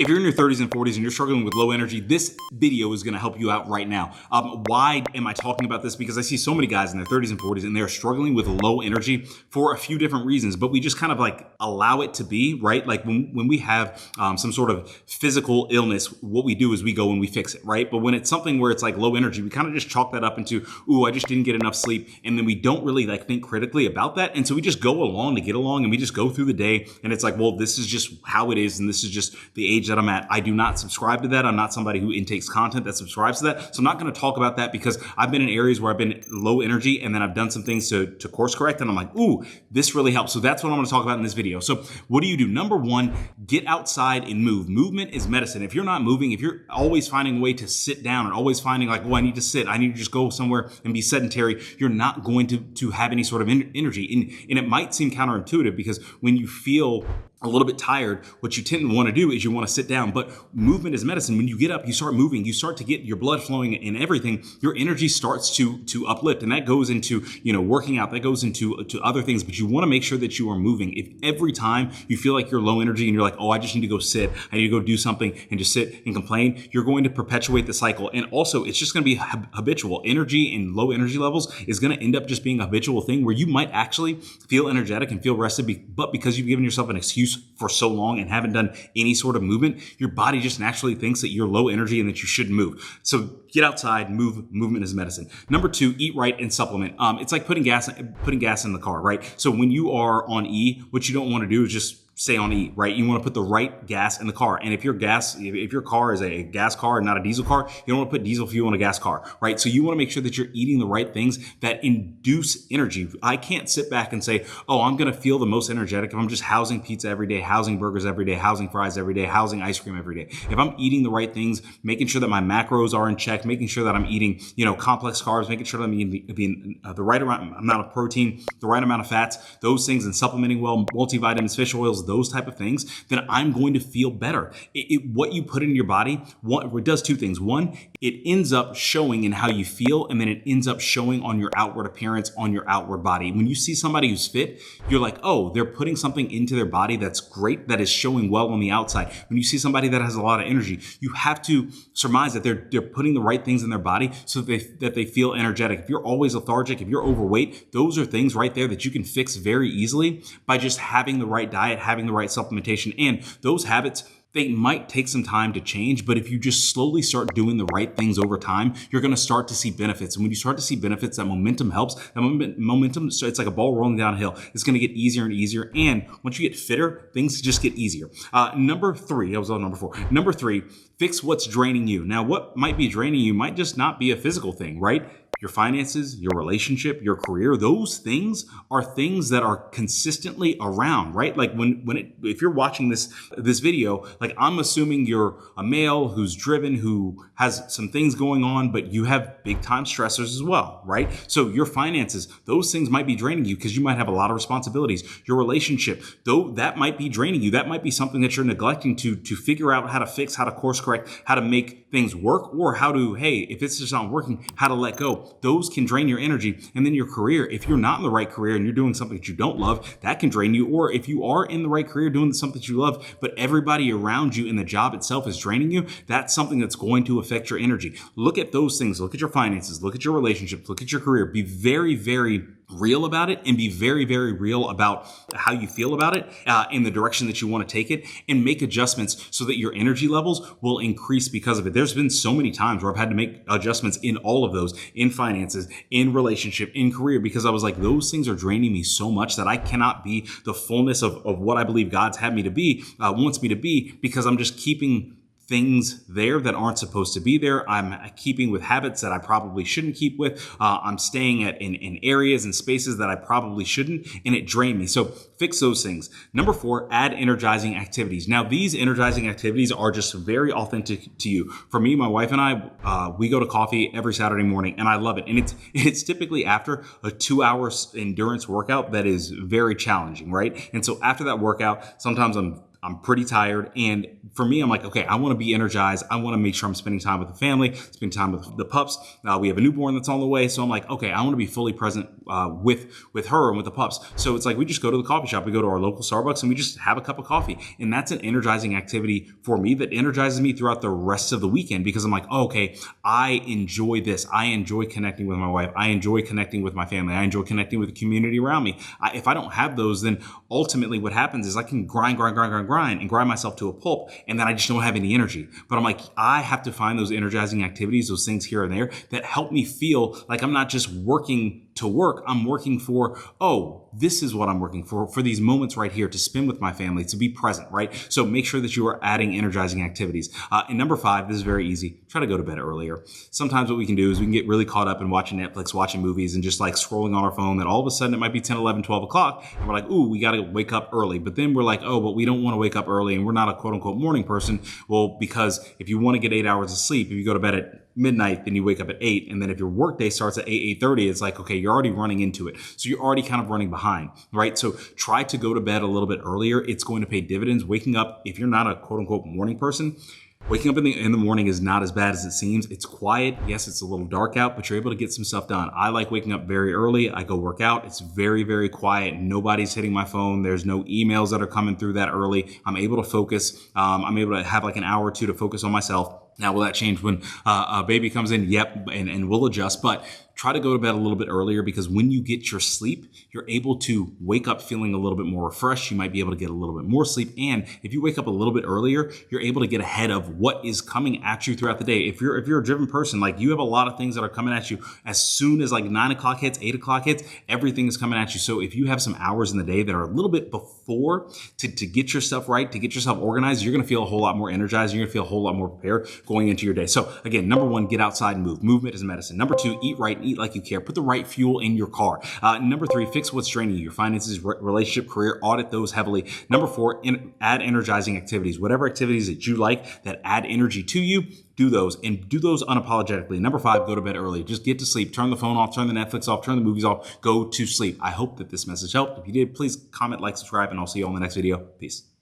If you're in your 30s and 40s and you're struggling with low energy, this video is going to help you out right now. Why am I talking about this? Because I see so many guys in their 30s and 40s and they're struggling with low energy for a few different reasons, but we just kind of like allow it to be, right? Like when we have some sort of physical illness, what we do is we go and we fix it, right? But when it's something where it's like low energy, we kind of just chalk that up into, ooh, I just didn't get enough sleep. And then we don't really like think critically about that. And so we just go along to get along and we just go through the day. And it's like, well, this is just how it is. And this is just the age that I'm at. I do not subscribe to that. I'm not somebody who intakes content that subscribes to that. So I'm not going to talk about that because I've been in areas where I've been low energy and then I've done some things to course correct. And I'm like, ooh, this really helps. So that's what I'm going to talk about in this video. So what do? Number one, get outside and move. Movement is medicine. If you're not moving, if you're always finding a way to sit down and always finding like, oh, I need to sit, I need to just go somewhere and be sedentary, you're not going to have any sort of energy. And it might seem counterintuitive because when you feel a little bit tired, what you tend to want to do is you want to sit down, but movement is medicine. When you get up, you start moving, you start to get your blood flowing and everything, your energy starts to uplift. And that goes into, working out, that goes into other things, but you want to make sure that you are moving. If every time you feel like you're low energy and you're like, oh, I just need to go sit, I need to go do something and just sit and complain, you're going to perpetuate the cycle. And also it's just going to be habitual. Energy and low energy levels is going to end up just being a habitual thing where you might actually feel energetic and feel rested, but because you've given yourself an excuse for so long and haven't done any sort of movement, your body just naturally thinks that you're low energy and that you shouldn't move. So get outside, move. Movement is medicine. Number two, eat right and supplement. It's like putting gas in the car, right? So when you are on E, what you don't want to do is just stay on E, right? You want to put the right gas in the car. And if your car is a gas car and not a diesel car, you don't want to put diesel fuel in a gas car, right? So you want to make sure that you're eating the right things that induce energy. I can't sit back and say, oh, I'm going to feel the most energetic if I'm just housing pizza every day, housing burgers every day, housing fries every day, housing ice cream every day. If I'm eating the right things, making sure that my macros are in check, making sure that I'm eating, complex carbs, making sure that I'm eating the right amount of protein, the right amount of fats, those things, and supplementing well, multivitamins, fish oils, those type of things, then I'm going to feel better. What you put in your body, it does two things. One, it ends up showing in how you feel, and then it ends up showing on your outward appearance, on your outward body. When you see somebody who's fit, you're like, oh, they're putting something into their body that's great, that is showing well on the outside. When you see somebody that has a lot of energy, you have to surmise that they're putting the right things in their body so that they feel energetic. If you're always lethargic, if you're overweight, those are things right there that you can fix very easily by just having the right diet, having the right supplementation. And those habits, they might take some time to change, but if you just slowly start doing the right things over time, you're going to start to see benefits. And when you start to see benefits, that momentum helps. That momentum, so it's like a ball rolling downhill. It's going to get easier and easier. And once you get fitter, things just get easier. Number three, I was on number four. Number three, fix what's draining you. Now, what might be draining you might just not be a physical thing, right? Your finances, your relationship, your career, those things are things that are consistently around, right? Like if you're watching this video, like I'm assuming you're a male who's driven, who has some things going on, but you have big time stressors as well, right? So your finances, those things might be draining you because you might have a lot of responsibilities. Your relationship, though, that might be draining you. That might be something that you're neglecting to figure out how to fix, how to course correct, how to make things work, or how to, hey, if it's just not working, how to let go. Those can drain your energy. And then your career, if you're not in the right career and you're doing something that you don't love, that can drain you. Or if you are in the right career doing something that you love, but everybody around you in the job itself is draining you, that's something that's going to affect your energy. Look at those things. Look at your finances. Look at your relationships. Look at your career. Be very, very real about it, and be very, very real about how you feel about it in the direction that you want to take it, and make adjustments so that your energy levels will increase because of it. There's been so many times where I've had to make adjustments in all of those, in finances, in relationship, in career, because I was like, those things are draining me so much that I cannot be the fullness of what I believe God's had me to be, wants me to be, because I'm just keeping things there that aren't supposed to be there. I'm keeping with habits that I probably shouldn't keep with. I'm staying in areas and spaces that I probably shouldn't, and it drained me. So fix those things. Number four, add energizing activities. Now, these energizing activities are just very authentic to you. For me, my wife and I, we go to coffee every Saturday morning, and I love it. And it's typically after a 2-hour endurance workout that is very challenging, right? And so after that workout, sometimes I'm I'm pretty tired. And for me, I'm like, okay, I want to be energized. I want to make sure I'm spending time with the family, spending time with the pups. We have a newborn that's on the way. So I'm like, okay, I want to be fully present with her and with the pups. So it's like we just go to the coffee shop. We go to our local Starbucks and we just have a cup of coffee. And that's an energizing activity for me that energizes me throughout the rest of the weekend, because I'm like, oh, okay, I enjoy this. I enjoy connecting with my wife. I enjoy connecting with my family. I enjoy connecting with the community around me. If I don't have those, then ultimately what happens is I can grind and grind myself to a pulp, and then I just don't have any energy. But I'm like, I have to find those energizing activities, those things here and there that help me feel like I'm not just working to work. I'm working for, oh, this is what I'm working for these moments right here to spend with my family, to be present, right? So make sure that you are adding energizing activities. And number 5, this is very easy. Try to go to bed earlier. Sometimes what we can do is we can get really caught up in watching Netflix, watching movies, and just like scrolling on our phone, that all of a sudden it might be 10, 11, 12 o'clock. And we're like, ooh, we got to wake up early. But then we're like, oh, but we don't want to wake up early and we're not a quote unquote morning person. Well, because if you want to get 8 hours of sleep, if you go to bed at midnight, then you wake up at 8. And then if your workday starts at 8:30, it's like, okay, you're already running into it. So you're already kind of running behind, right? So try to go to bed a little bit earlier. It's going to pay dividends. Waking up, if you're not a quote unquote morning person, waking up in the morning is not as bad as it seems. It's quiet. Yes, it's a little dark out, but you're able to get some stuff done. I like waking up very early. I go work out. It's very, very quiet. Nobody's hitting my phone. There's no emails that are coming through that early. I'm able to focus. I'm able to have like an hour or two to focus on myself. Now, will that change when a baby comes in? Yep, and we'll adjust. But try to go to bed a little bit earlier, because when you get your sleep, you're able to wake up feeling a little bit more refreshed. You might be able to get a little bit more sleep. And if you wake up a little bit earlier, you're able to get ahead of what is coming at you throughout the day. If you're a driven person, like you have a lot of things that are coming at you as soon as like 9 o'clock hits, 8 o'clock hits, everything is coming at you. So if you have some hours in the day that are a little bit before to get your stuff right, to get yourself organized, you're going to feel a whole lot more energized. You're going to feel a whole lot more prepared going into your day. So again, number 1, get outside and move. Movement is medicine. Number 2, eat right and eat like you care. Put the right fuel in your car. Number 3, fix what's draining you. Your finances, relationship, career, audit those heavily. Number 4, add energizing activities. Whatever activities that you like that add energy to you, do those, and do those unapologetically. Number 5, go to bed early. Just get to sleep. Turn the phone off, turn the Netflix off, turn the movies off, go to sleep. I hope that this message helped. If you did, please comment, like, subscribe, and I'll see you on the next video. Peace.